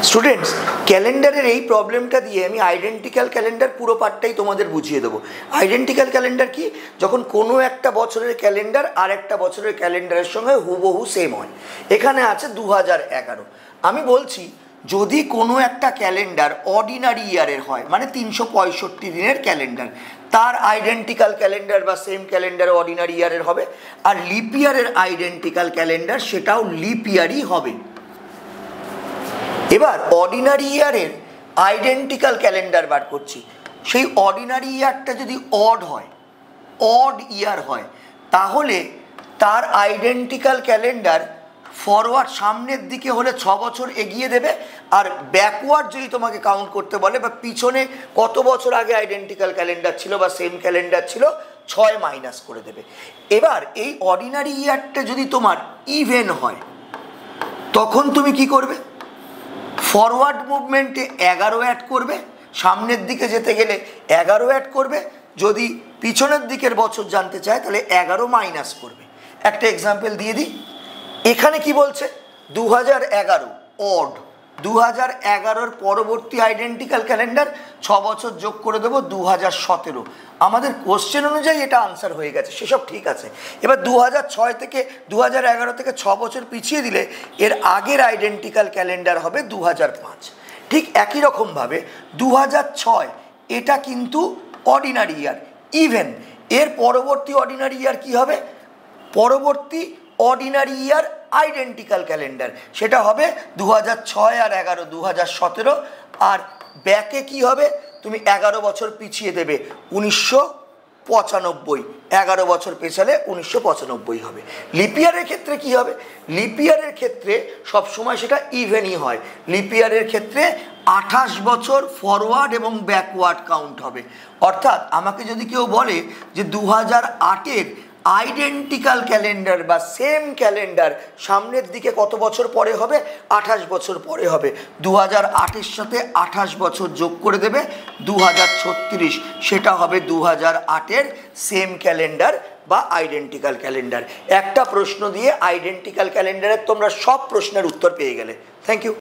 Students, ক্যালেন্ডারের এই প্রবলেমটা দিয়ে আমি আইডেন্টিক্যাল ক্যালেন্ডার পুরো পার্টটাই তোমাদের বুঝিয়ে দেবো। আইডেন্টিক্যাল ক্যালেন্ডার কি? যখন কোনো একটা বছরের ক্যালেন্ডার আর একটা বছরের ক্যালেন্ডারের সঙ্গে হুবহু সেম হয়। এখানে আছে 2011। আমি বলছি যদি কোনো একটা ক্যালেন্ডার অর্ডিনারি ইয়ারের হয়, মানে 365 দিনের ক্যালেন্ডার, তার আইডেন্টিক্যাল ক্যালেন্ডার বা সেম ক্যালেন্ডার অর্ডিনারি ইয়ারের হবে। আর লিপ ইয়ারের আইডেন্টিক্যাল ক্যালেন্ডার সেটাও লিপ ইয়ারই হবে। এবার অর্ডিনারি ইয়ারের আইডেন্টিক্যাল ক্যালেন্ডার বার করছি। সেই অর্ডিনারি ইয়ারটা যদি অড হয়, অড ইয়ার হয়, তাহলে তার আইডেন্টিক্যাল ক্যালেন্ডার ফরওয়ার্ড সামনের দিকে হলে 6 বছর এগিয়ে দেবে, আর ব্যাকওয়ার্ড যদি তোমাকে কাউন্ট করতে বলে বা পিছনে কত বছর আগে আইডেন্টিক্যাল ক্যালেন্ডার ছিল বা সেম ক্যালেন্ডার ছিল 6 মাইনাস করে দেবে। এবার এই অর্ডিনারি ইয়ারটা যদি তোমার ইভেন হয়, তখন তুমি কি করবে? ফরওয়ার্ড মুভমেন্টে 11 অ্যাড করবে, সামনের দিকে যেতে গেলে 11 অ্যাড করবে, যদি পিছনের দিকের বছর জানতে চায় তাহলে 11 মাইনাস করবে। একটা এক্সাম্পল দিয়ে দিই। এখানে কি বলছে? 2011 অড, 2011-র পরবর্তী আইডেন্টিক্যাল ক্যালেন্ডার 6 বছর যোগ করে দেবো 2017। আমাদের কোশ্চেন অনুযায়ী এটা আনসার হয়ে গেছে, সেসব ঠিক আছে। এবার 2006 থেকে 2011 থেকে 6 বছর পিছিয়ে দিলে এর আগের আইডেন্টিক্যাল ক্যালেন্ডার হবে 2005। ঠিক একই রকমভাবে 2006 এটা কিন্তু অর্ডিনারি ইয়ার ইভেন, এর পরবর্তী অর্ডিনারি ইয়ার কি হবে? পরবর্তী অর্ডিনারি ইয়ার আইডেন্টিক্যাল ক্যালেন্ডার সেটা হবে 2006 আর 11 2017। আর ব্যাকে কি হবে? তুমি 11 বছর পিছিয়ে দেবে 1995, 11 বছর পেছালে 1995 হবে। লিপিয়ারের ক্ষেত্রে কি হবে? লিপিয়ারের ক্ষেত্রে সবসময় সেটা ইভেনই হয়। লিপিয়ারের ক্ষেত্রে 28 বছর ফরওয়ার্ড এবং ব্যাকওয়ার্ড কাউন্ট হবে। অর্থাৎ আমাকে যদি কেউ বলে যে 2008-এর আইডেন্টিক্যাল ক্যালেন্ডার বা সেম ক্যালেন্ডার সামনের দিকে কত বছর পরে হবে? 28 বছর পরে হবে। 2008-এর সাথে 28 বছর যোগ করে দেবে 2036, সেটা হবে 2008-এর সেম ক্যালেন্ডার বা আইডেন্টিক্যাল ক্যালেন্ডার। একটা প্রশ্ন দিয়ে আইডেন্টিক্যাল ক্যালেন্ডারের তোমরা সব প্রশ্নের উত্তর পেয়ে গেলে। Thank you.